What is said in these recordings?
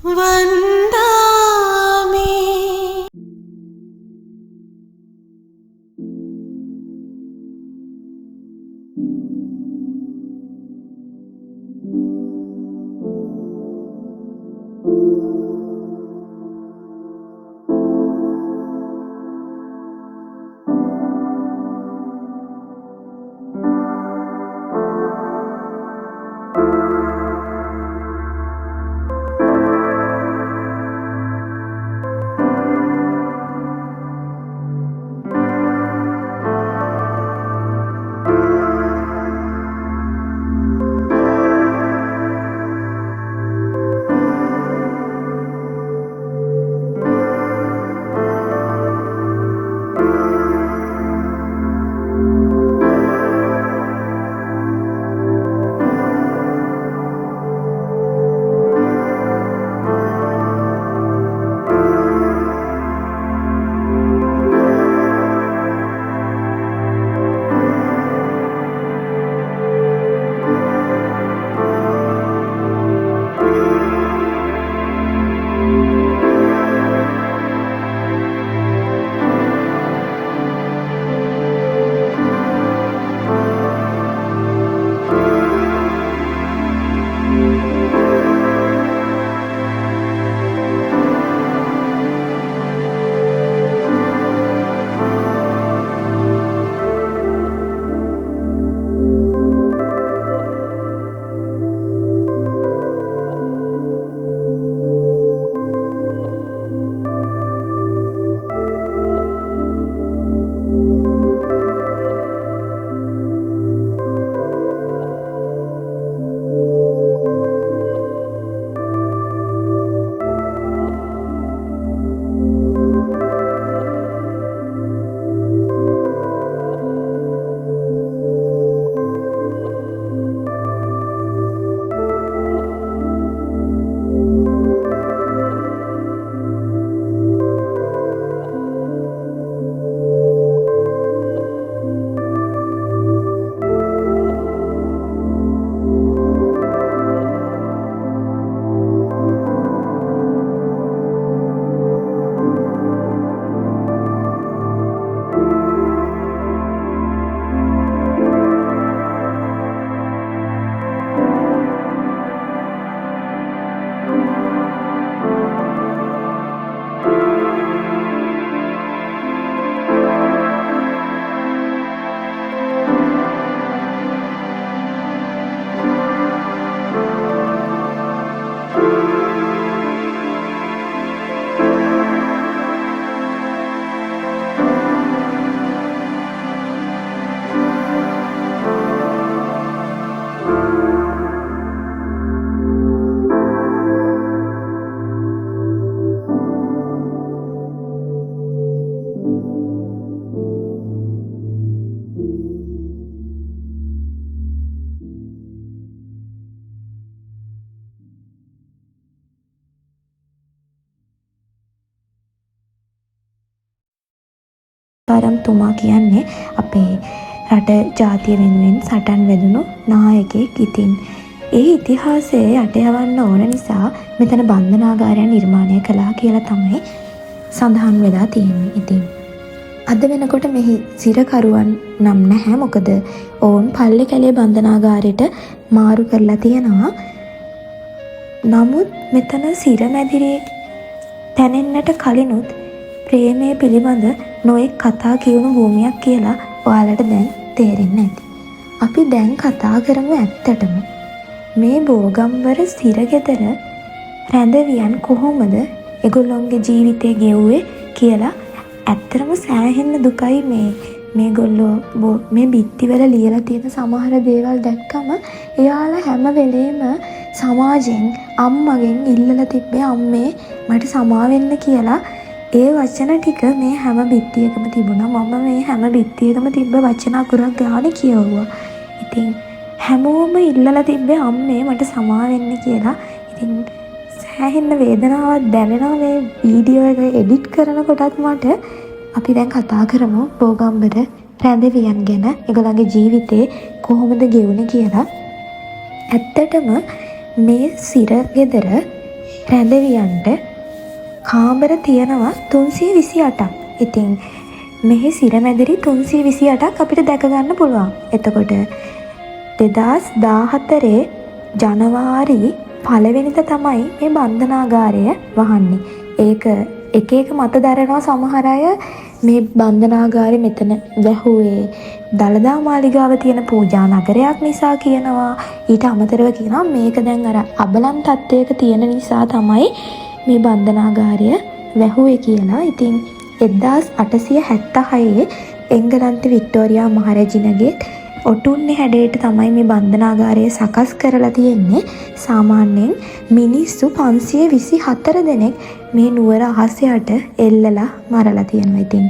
വന്ദാമി. තුමා කියන්නේ අපේ රට ජාතිය වෙනුවෙන් සටන් වැදුණු නායකයෙක්. ඉතින් ඒ ඉතිහාසයේ යට යවන්න ඕන නිසා මෙතන බන්ධනාගාරයක් නිර්මාණය කළා කියලා තමයි සඳහන් වෙලා තියෙන්නේ. ඉතින් අද වෙනකොට මෙහි සිරකරුවන් නම් නැහැ. මොකද ඔවුන් පල්ලේ කැලේ බන්ධනාගාරයට මාරු කරලා තියෙනවා. නමුත් මෙතන සිරමැදිරියේ තැනෙන්නට කලිනුත් ප්‍රේමය පිළිබඳ නොයෙක් කතා කියවුණු භූමියක් කියලා ඔයාලට දැන් තේරෙන්නේ නැති. අපි දැන් කතා කරමු ඇත්තටම මේ බෝගම්බර සිරගෙදර රැඳවියන් කොහොමද ඒගොල්ලොන්ගේ ජීවිතේ ගෙවුවේ කියලා. ඇත්තටම සෑහෙන්න දුකයි මේගොල්ලෝ මේ බිත්තිවල ලියලා තියෙන සමහර දේවල් දැක්කම එයාලා හැම වෙලේම සමාජයෙන් අම්මගෙන් ඉල්ලලා තිබ්බේ අම්මේ මට සමා වෙන්න කියලා. ඒ වචන ටික මේ හැම බිත්තියකම තිබුණා. මම මේ හැම බිත්තියකම තිබ්බ වචන අකුරක් ගානේ කියවුවා. ඉතින් හැමෝම ඉල්ලලා තිබ්බේ අම්මේ මට සමා වෙන්න කියලා. ඉතින් සෑහෙන්න වේදනාවක් දැනෙනවා මේ වීඩියෝ එක එඩිට් කරනකොටත් මට. අපි දැන් කතා කරමු බෝගම්බර රැඳවියන් ගැන. ඒගොල්ලන්ගේ ජීවිතේ කොහොමද ගෙවුනේ කියලා. ඇත්තටම මේ සිරගෙදර රැඳවියන්ට කාමර තියෙනවා 328ක්. ඉතින් මෙහි සිරමැදිරි 328ක් අපිට දැක ගන්න පුළුවන්. එතකොට 2014 ජනවාරි 1 වෙනිදා තමයි මේ බන්ධනාගාරය වහන්නේ. ඒක එක එක මත දරනවා සමහර අය මේ බන්ධනාගාරය මෙතන වැහුවේ දළදා මාලිගාව තියෙන පූජා නගරයක් නිසා කියනවා. ඊට අමතරව කියනවා මේක දැන් අර අබලන් තත්ත්වයක තියෙන නිසා තමයි මේ බන්ධනාගාරය වැහුවේ කියලා. ඉතින් 1876 එංගලන්ත වික්ටෝරියා මහරජිනගේ ඔටුන්නේ හැඩයට තමයි මේ බන්ධනාගාරය සකස් කරලා තියෙන්නේ. සාමාන්‍යයෙන් මිනිස්සු 524 දෙනෙක් මේ නුවර අහස යට එල්ලලා මරලා තියෙනවා. ඉතින්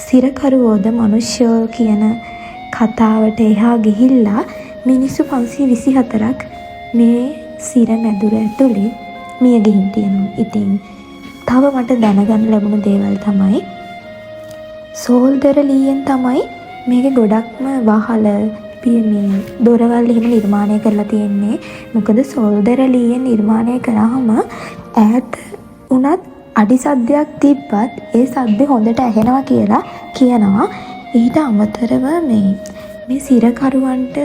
සිරකරුවෝද මිනිස්සුෝ කියන කතාවට එහා ගිහිල්ලා මිනිස්සු 524ක් මේ සිර මැදුර ඇතුලේ මිය ගිහින් තියෙනවා. ඉතින් තව මට දැනගන්න ලැබුණු දේවල් තමයි සෝල්දර ලීයෙන් තමයි මේක ගොඩක්ම වහල මේ දොරවල් එහෙම නිර්මාණය කරලා තියෙන්නේ. මොකද සෝල්දර ලීයෙන් නිර්මාණය කරාම ඈත උනත් අඩි සද්දයක් තිබ්බත් ඒ සද්ද හොඳට ඇහෙනවා කියලා කියනවා. ඊට අමතරව මේ සිරකරුවන්ට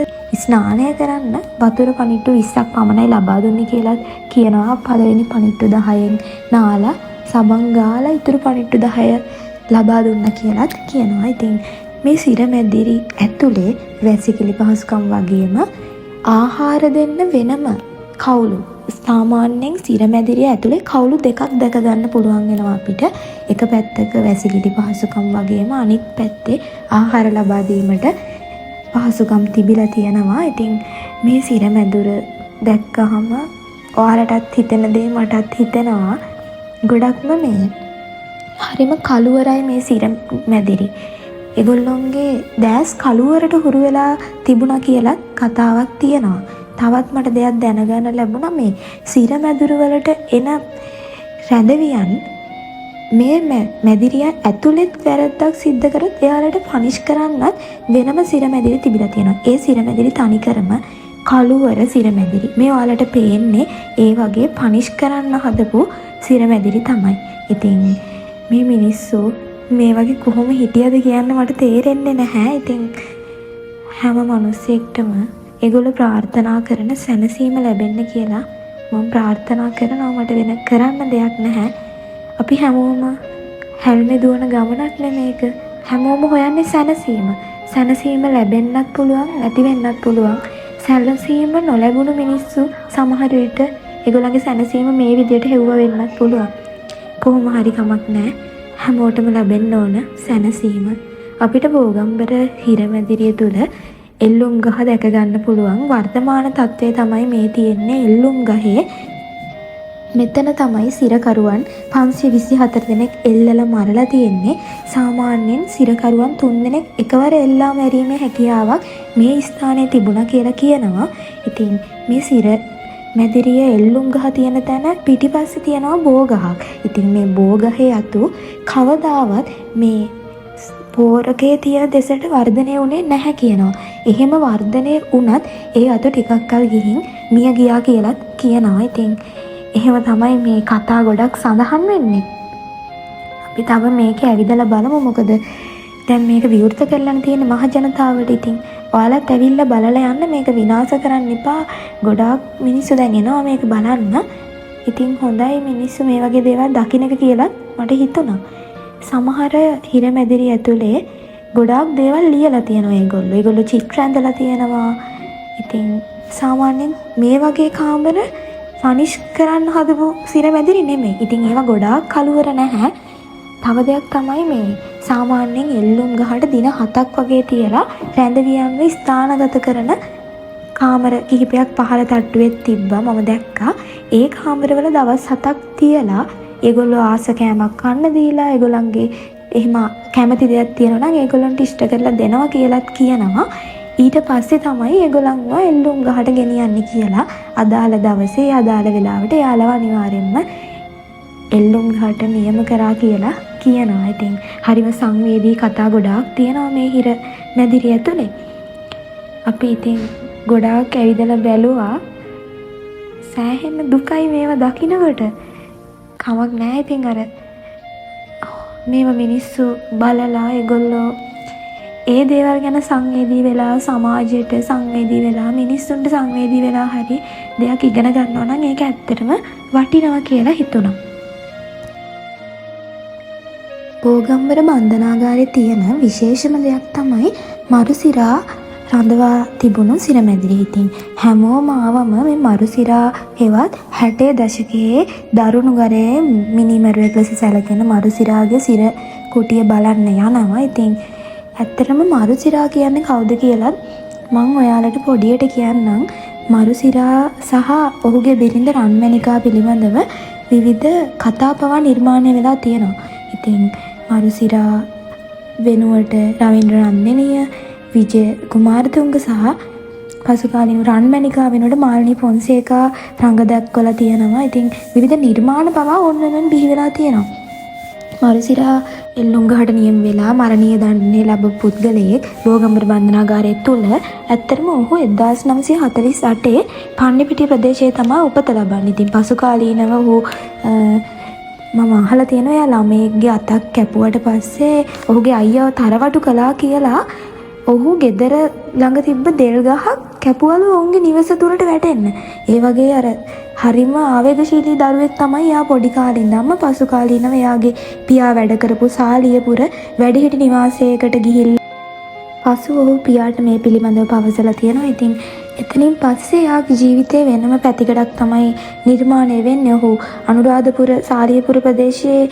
ස්නානය කරන්න වතුර පණිට්ටු 20ක් පමණයි ලබා දුන්නේ කියලා කියනවා. පළවෙනි පණිට්ටු 10න් නාලා සබන් ගාලා ඉතුරු පණිට්ටු 10 ලබා දුන්නා කියලාත් කියනවා. ඉතින් මේ සිරමැදිරි ඇතුලේ වැසිකිලි පහසුකම් වගේම ආහාර දෙන්න වෙනම කවුළු. සාමාන්‍යයෙන් සිරමැදිරිය ඇතුලේ කවුළු දෙකක් දැක ගන්න පුළුවන් වෙනවා අපිට. එක පැත්තක වැසිකිලි පහසුකම් වගේම අනිත් පැත්තේ ආහාර ලබා දීමට පහසුකම් තිබිලා තියෙනවා. ඉතින් මේ සිරමැදුර දැක්කහම ඔයාලටත් හිතෙන දේ මටත් හිතෙනවා. ගොඩක්ම මේ හරිම කළුවරයි මේ සිරමැදිරි. ඒගොල්ලොන්ගේ දැස් කළුවරට හුරු වෙලා තිබුණා කියලා කතාවක් තියෙනවා. තවත් මට දෙයක් දැනගන්න ලැබුණා මේ සිරමැදුර වලට එන රැඳවියන් මේ මැදිරිය ඇතුළෙත් වැරද්දක් සිද්ධ කරොත් එයාලට පනිෂ් කරන්නත් වෙනම සිරමැදිරි තිබිලා තියෙනවා. ඒ සිරමැදිරි තනිකරම කළුවර සිරමැදිරි. මේ ඔයාලට පේන්නේ ඒ වගේ පනිෂ් කරන්න හදපු සිරමැදිරි තමයි. ඉතින් මේ මිනිස්සු මේ වගේ කොහොම හිටියද කියන්න මට තේරෙන්නේ නැහැ. ඉතින් හැම මිනිස්සෙක්ටම ඒගොල්ලෝ ප්‍රාර්ථනා කරන සැනසීම ලැබෙන්න කියලා මම ප්‍රාර්ථනා කරනවා. මට වෙන කරන්න දෙයක් නැහැ. අපි හැමෝම හැල්මේ දුවන ගමනක් නෙමේක. හැමෝම හොයන්නේ සැනසීම. සැනසීම ලැබෙන්නත් පුළුවන් නැති වෙන්නත් පුළුවන්. සැනසීම නොලැබුණු මිනිස්සු සමහර විට ඒගොල්ලන්ගේ සැනසීම මේ විදිහට හෙව්ව වෙන්නත් පුළුවන්. කොහොම හරි කමක් නැහැ. හැමෝටම ලැබෙන්න ඕන සැනසීම. අපිට බෝගම්බර හිරමැදිරිය තුල එල්ලුම් ගහ දැක ගන්න පුළුවන්. වර්තමාන තත්ත්වය තමයි මේ තියෙන්නේ එල්ලුම් ගහේ. මෙතන තමයි සිරකරුවන් 524 දෙනෙක් එල්ලලා මරලා තියෙන්නේ. සාමාන්‍යයෙන් සිරකරුවන් 3 දෙනෙක් එකවර එල්ලා මැරීමේ හැකියාවක් මේ ස්ථානයේ තිබුණා කියලා කියනවා. ඉතින් මේ සිර මැදිරිය එල්ලුම් ගහ තියෙන තැන පිටිපස්සේ තියෙනවා බෝ ගහක්. ඉතින් මේ බෝ ගහේ අතු කවදාවත් මේ පෝරකේ තියෙන දෙසට වර්ධනය වුණේ නැහැ කියනවා. එහෙම වර්ධනය වුණත් ඒ අතු ටිකක් කල් ගිහින් මිය ගියා කියලාත් කියනවා. ඉතින් එහෙම තමයි මේ කතා ගොඩක් සඳහන් වෙන්නේ. අපි තව මේක ඇවිදලා බලමු. මොකද දැන් මේක විවෘත කරලා තියෙන මහ ජනතාවට. ඉතින් ඔයාලත් ඇවිල්ලා බලලා යන්න. මේක විනාශ කරන්න එපා. ගොඩාක් මිනිස්සු දැන් එනවා මේක බලන්න. ඉතින් හොඳයි මිනිස්සු මේ වගේ දේවල් දකින්න එක කියලා මට හිතුණා. සමහර හිරමැදිරි ඇතුලේ ගොඩාක් දේවල් ලියලා තියෙනවා ඒගොල්ලෝ. ඒගොල්ලෝ චිත්‍ර ඇඳලා තියෙනවා. ඉතින් සාමාන්‍යයෙන් මේ වගේ කාමර ෆනිෂ් කරන්න හදපු සිරමැදිරි නෙමෙයි. ඉතින් ඒවා ගොඩාක් කළුවර නැහැ. තව දෙයක් තමයි මේ සාමාන්‍යයෙන් එල්ලුම් ගහට දින 7ක් වගේ තියලා රැඳවියන්ව ස්ථානගත කරන කාමර කිහිපයක් පහළ තට්ටුවෙත් තිබ්බා. මම දැක්කා. ඒ කාමරවල දවස් 7ක් තියලා ඒගොල්ලෝ ආස කෑමක් කන්න දීලා ඒගොල්ලන්ගේ එහෙම කැමති දෙයක් තියෙනවා නම් ඒගොල්ලන්ට ඉෂ්ට කරලා දෙනවා කියලාත් කියනවා. ඊට පස්සේ තමයි ඒගොල්ලන්ව එල්ලුම් ගහට ගෙනියන්නේ කියලා අදාළ දවසේ අදාළ වෙලාවට යාළව අනිවාර්යෙන්ම එල්ලුම් ගහට නියම කරා කියලා කියනවා. ඉතින් හරිම සංවේදී කතා ගොඩාක් තියෙනවා මේ හිර මැදිරිය ඇතුලේ. අපි ඉතින් ගොඩාක් ඇවිදලා බැලුවා. සෑහෙන දුකයි මේවා දකින්නකොට. කමක් නෑ. ඉතින් අර මේව මිනිස්සු බලලා ඒගොල්ලෝ ඒ දේවල් ගැන සංවේදී වෙලා සමාජයට සංවේදී වෙලා මිනිස්සුන්ට සංවේදී වෙලා හරි දෙයක් ඉගෙන ගන්නවා නම් ඒක ඇත්තටම වටිනවා කියලා හිතුණා. බෝගම්බර බන්ධනාගාරයේ තියෙන විශේෂම දෙයක් තමයි මරුසිරා රඳවා තිබුණු සිරමැදිරි. ඉතින් හැමෝම ආවම මේ මරුසිරා හෙවත් 60 දශකයේ දරුණු ගරේ මිනිමරුවෙක් ලෙස සැලකෙන මරුසිරාගේ සිර කුටිය බලන්න යනවා. ඉතින් ඇත්තටම මරුසිරා කියන්නේ කවුද කියලත් මම ඔයාලට පොඩියට කියන්නම්. මරුසිරා සහ ඔහුගේ බිරිඳ රන්මැණිකා පිළිබඳව විවිධ කතා පවා නිර්මාණය වෙලා තියෙනවා. ඉතින් මරුසිරා වෙනුවට රවීන්ද්‍ර නන්දිනිය, විජය කුමාරතුංග සහ පසුකාලීන රන්මැණිකා වෙනුවට මාලිනී ෆොන්සේකා රඟ දැක්වලා තියෙනවා. ඉතින් විවිධ නිර්මාණ පවා ඕනනම් බිහි වෙලා තියෙනවා. මරුසිරා එල්ලුම්ගහට නියම වෙලා මරණීය දඬුවම් ලැබපු පුද්ගලයෙක් බෝගම්බර බන්ධනාගාරය තුල. ඇත්තටම ඔහු 1948 පන්නිපිටිය ප්‍රදේශයේ තමයි උපත ලබන්නේ. ඉතින් පසුකාලීනව ඔහු මම අහලා තියෙනවා එයා ළමයෙක්ගේ අතක් කැපුවට පස්සේ ඔහුගේ අයියාව තරවටු කළා කියලා ඔහු ගෙදර ළඟ තිබ්බ දෙල් ගහක් කැපුවලු ඔවුන්ගේ නිවස තුලට වැටෙන්න. ඒ වගේ අර හරිම ආවේගශීලී දරුවෙක් තමයි එයා පොඩි කාලේ ඉඳන්ම. පසු කාලීනව එයාගේ පියා වැඩ කරපු සාලියපුර වැඩිහිටි නිවාසයකට ගිහිල්ලා පසු ඔහු පියාට මේ පිළිබඳව පවසලා තියෙනවා. ඉතින් එතනින් පස්සේ එයාගේ ජීවිතේ වෙනම පැතිකඩක් තමයි නිර්මාණය වෙන්නේ. ඔහු අනුරාධපුර සාලියපුර ප්‍රදේශයේ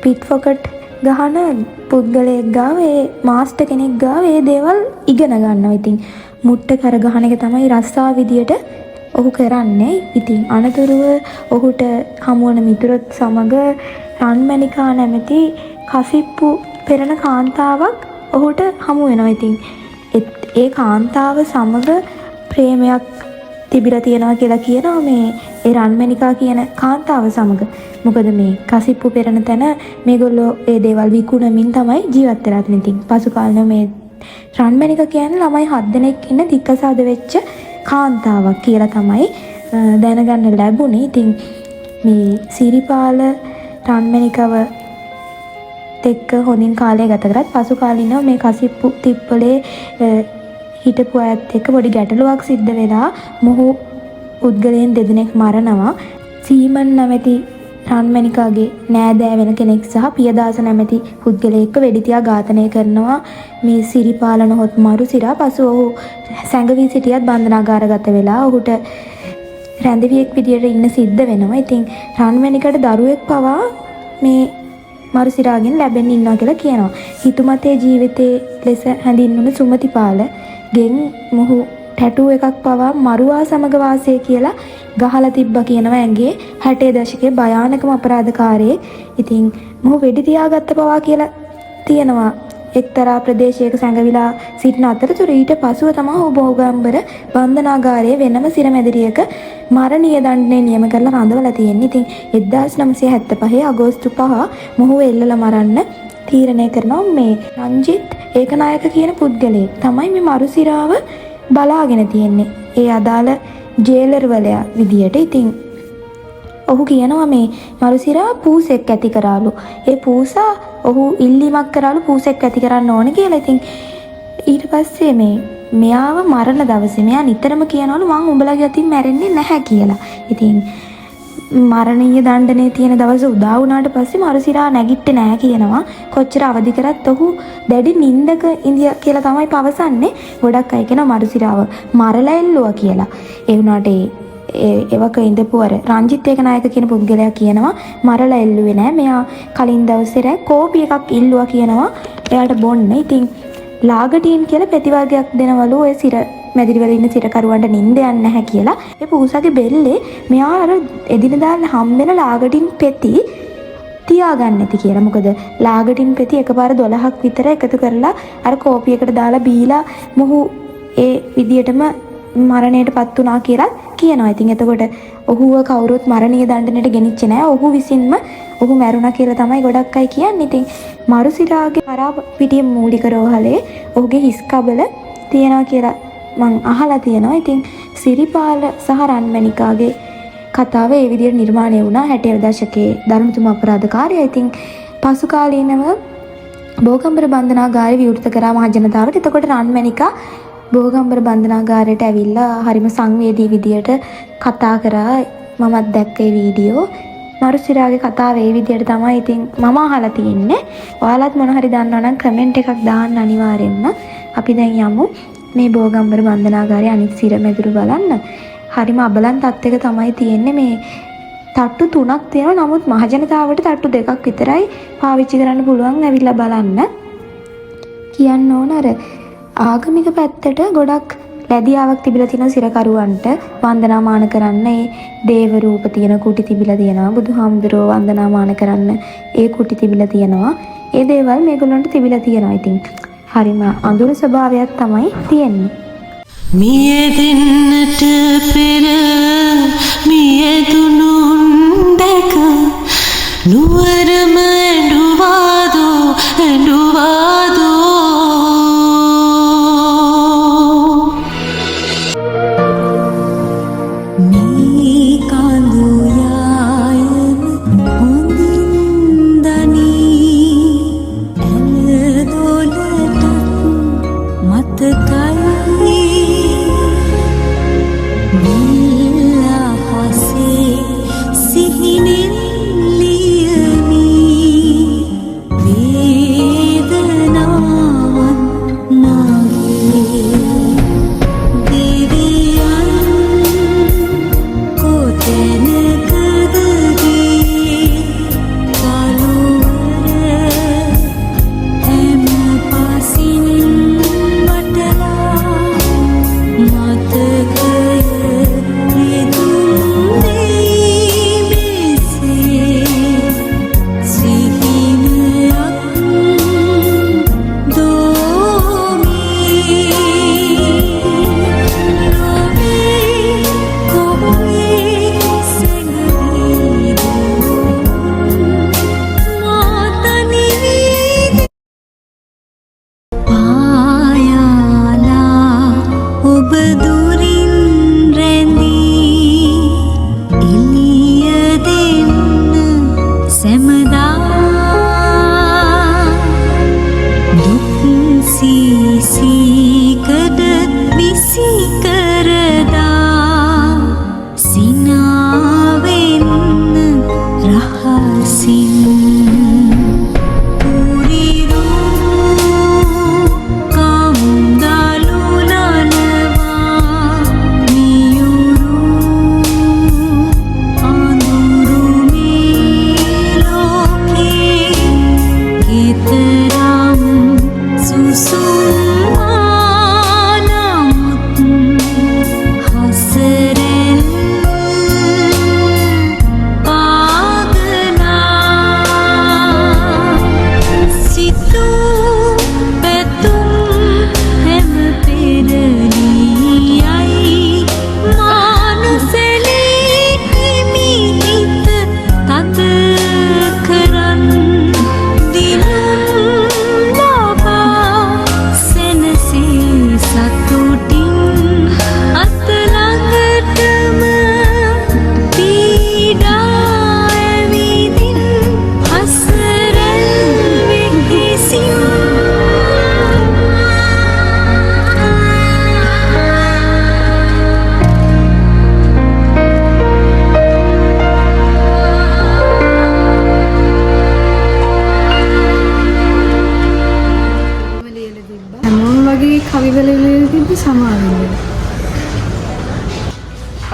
පිට්ෆොකට් ගහන පුද්ගලයෙක් ගාව ඒ මාස්ටර් කෙනෙක් ගාව ඒ දේවල් ඉගෙන ගන්නවා. ඉතින් මුට්ට කර ගහන එක තමයි රස්සා විදියට ඔහු කරන්නේ. ඉතින් අනතුරුව ඔහුට හමුවන මිතුරොත් සමග රන්මැණිකා නැමැති කසිප්පු පෙරණ කාන්තාවක් ඔහුට හමු වෙනවා. ඉතින් ඒ කාන්තාව සමග ප්‍රේමයක් තිබිලා තියෙනවා කියලා කියනවා මේ ඒ රන්මැණිකා කියන කාන්තාව සමග. මොකද මේ කසිප්පු පෙරණ තැන මේගොල්ලෝ ඒ දේවල් විකුණමින් තමයි ජීවත් වෙලා තියෙන්නේ. ඉතින් පසු කාලේ මේ රන්මැණිකා කියන්නේ ළමයි 7 දෙනෙක් ඉන්න දික්කසාද වෙච්ච කාන්තාවක් කියලා තමයි දැනගන්න ලැබුණේ. ඉතින් මේ සිරිපාල රන්මැණිකව එක්ක හොඳින් කාලය ගත කරත් පසු කාලිනව මේ කසිප්පු තිප්පලේ හිටපු අයත් එක්ක පොඩි ගැටලුවක් සිද්ධ වෙලා මොහු පුද්ගලයන් දෙදෙනෙක් මරනවා. සීමන් නැමැති රන්මැණිකාගේ නෑදෑ වෙන කෙනෙක් සහ පියදාස නැමැති පුද්ගලයෙක්ව වෙඩි තියා ඝාතනය කරනවා මේ සිරිපාල නොහොත් මරුසිරා. පසු ඔහු සැඟවී සිටියත් බන්ධනාගාරගත වෙලා ඔහුට රැඳවියෙක් විදියට ඉන්න සිද්ධ වෙනවා. ඉතින් රන්මැණිකට දරුවෙක් පවා මේ මරුසිරාගෙන් ලැබෙන්න ඉන්නවා කියලා කියනවා. හිතුමතේ ජීවිතයේ ලෙස හැඳින්වුණු සුමතිපාල ගෙන් මොහු ටැටූ එකක් පවා මරුවා සමග වාසය කියලා ගහලා තිබ්බා කියනවා ඇඟේ. 60 දශකයේ භයානකම අපරාධකාරයෙක්. ඉතින් මොහු වෙඩි තියාගත්ත පවා කියලා තියෙනවා. එක්තරා ප්‍රදේශයක සැඟවිලා සිටින අතරතුර ඊට පසුව තමයි ඔහු බෝගම්බර බන්ධනාගාරයේ වෙනම සිරමැදිරියක මරණීය දඬුවම් නියම කරලා රඳවලා තියෙන්නේ. ඉතින් 1975 අගෝස්තු 5 මොහු එල්ලලා මරන්න තීරණය කරනවා. මේ රංජිත් ඒකනායක කියන පුද්ගලයෙක් තමයි මේ මරුසිරාව බලාගෙන තියෙන්නේ. ඒ අදාළ ජේලර්වලයා විදියට. ඉතින් ඔහු කියනවා මේ මරුසිරා පූසෙක් ඇති කරාලු. ඒ පූසා ඔහු ඉල්ලීමක් කරාලු පූසෙක් ඇති කරන්න ඕන කියලා. ඉතින් ඊට පස්සේ මෙයාව මරණ දවසේ මෙයා නිතරම කියනවලු මං උඹලගේ අතින් මැරෙන්නේ නැහැ කියලා. ඉතින් මරණීය දණ්ඩනයේ තියෙන දවස උදා වුණාට පස්සේ මරුසිරා නැගිට්ටේ නැහැ කියනවා. කොච්චර අවදි කරත් ඔහු දැඩි නිින්දක ඉඳිය කියලා තමයි පවසන්නේ. ගොඩක් අය කියනවා මරුසිරාව මරලා එල්ලුවා කියලා. ඒ වුණාට එවක ඉඳපු අර රංජිත් ඒකනායක කියන පුද්ගලයා කියනවා මරලා එල්ලුවේ නෑ. මෙයා කලින් දවසේ කෝපි එකක් ඉල්ලුවා කියනවා එයාට බොන්න. ඉතින් ලාගටීන් කියලා ප්‍රතිවර්ගයක් දෙනවලු ඔය සිර මැදිරිවල ඉන්න සිරකරුවන්ට නිින්ද යන්නේ නැහැ කියලා. ඒ පූසාගේ බෙල්ලේ මෙයා අර එදිනදා හම්බෙන ලාගටින් පෙති තියාගන්න නැති කියලා. මොකද ලාගටින් පෙති එකපාර 12ක් විතර එකතු කරලා අර කෝපියකට දාලා බීලා මොහු ඒ විදියටම මරණයටපත් වුණා කියලා කියනවා. ඉතින් එතකොට ඔහුව කවුරුත් මරණීය දඬුවමට ගෙනිච්චේ නැහැ. ඔහු විසින්ම ඔහු මැරුණා කියලා තමයි ගොඩක් අය කියන්නේ. ඉතින් මරුසිරාගේ කරා පිටියේ මූලික රෝහලේ ඔහුගේ හිස් කබල තියෙනවා කියලා මං අහලා තියෙනවා. ඉතින් සිරිපාල සහ රන්මැණිකාගේ කතාව ඒ විදිහට නිර්මාණය වුණා 60 දශකයේ ධර්මතුම අපරාධකාරය. ඉතින් පසු කාලීනව බෝගම්බර බන්ධනාගාරය විවෘත කරා මහ ජනතාවට. එතකොට රන්මැණිකා බෝගම්බර බන්ධනාගාරයට ඇවිල්ලා හරිම සංවේදී විදියට කතා කරා. මමත් දැක්ක ඒ වීඩියෝ. මරුසිරාගේ කතාව ඒ විදියට තමයි ඉතින් මම අහලා තියෙන්නේ. ඔයාලත් මොන හරි දන්නවා නම් කමෙන්ට් එකක් දාන්න අනිවාර්යෙන්ම. අපි දැන් යමු මේ බෝගම්බර බන්ධනාගාරයේ අනිත් සිර මැදුරු බලන්න. හරිම අබලන් තත්ත්වයක තමයි තියෙන්නේ. මේ තට්ටු 3ක් තියෙනවා. නමුත් මහජනතාවට තට්ටු 2ක් විතරයි පාවිච්චි කරන්න පුළුවන්. ඇවිල්ලා බලන්න. කියන්න ඕන අර ආගමික පැත්තට ගොඩක් ලැබියාවක් තිබිලා තියෙනවා සිරකරුවන්ට වන්දනාමාන කරන්න. ඒ දේව රූප තියෙන කුටි තිබිලා තියෙනවා. බුදුහාමුදුරුවෝ වන්දනාමාන කරන්න ඒ කුටි තිබිලා තියෙනවා. ඒ දේවල් මේගොල්ලන්ට තිබිලා තියෙනවා. ඉතින් හරිම අඳුරු ස්වභාවයක් තමයි තියෙන්නේ. මියදෙන්නට පෙර මියදුනුන් දැක නුවරම ඇඬුවාදෝ මේ කඳු යායන හොඳින් දනී ඇලදොලට මතකයි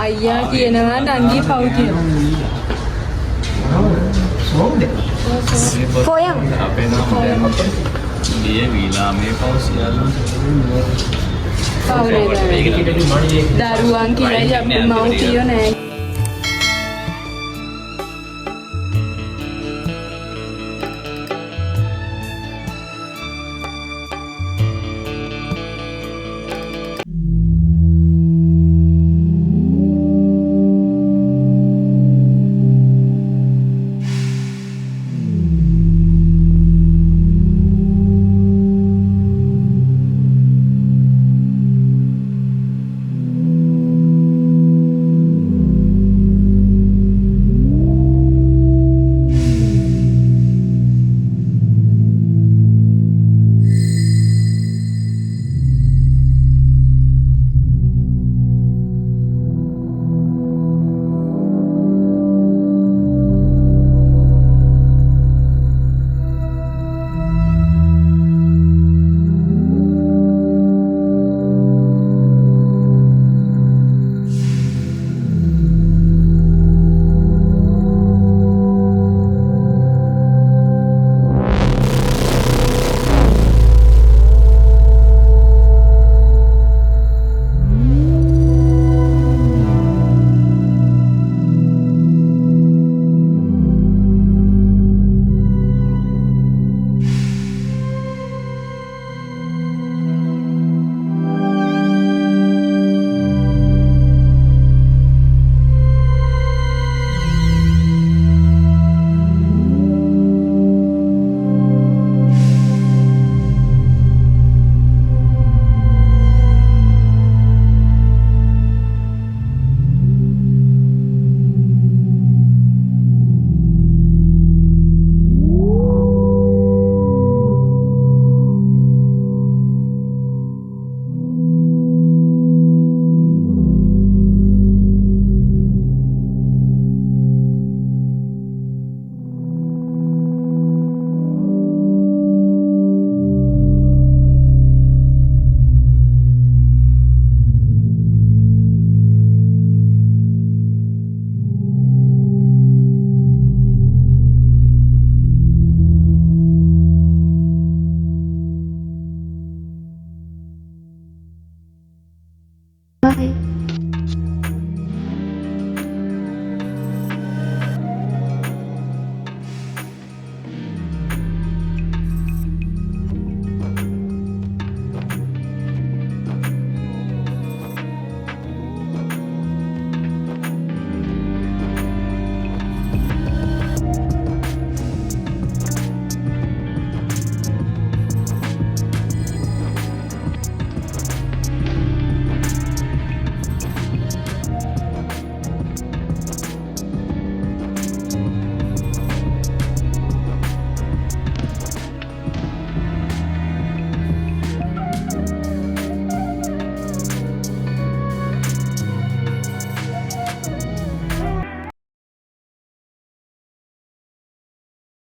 අයියා කියනවා නංගි පව් කියනවා. පොයම් අපේ නම් මේ විලාමේ පව් සියල්ල දරුවන් කියයි අපි මව්පියෝ නෑ. බයි.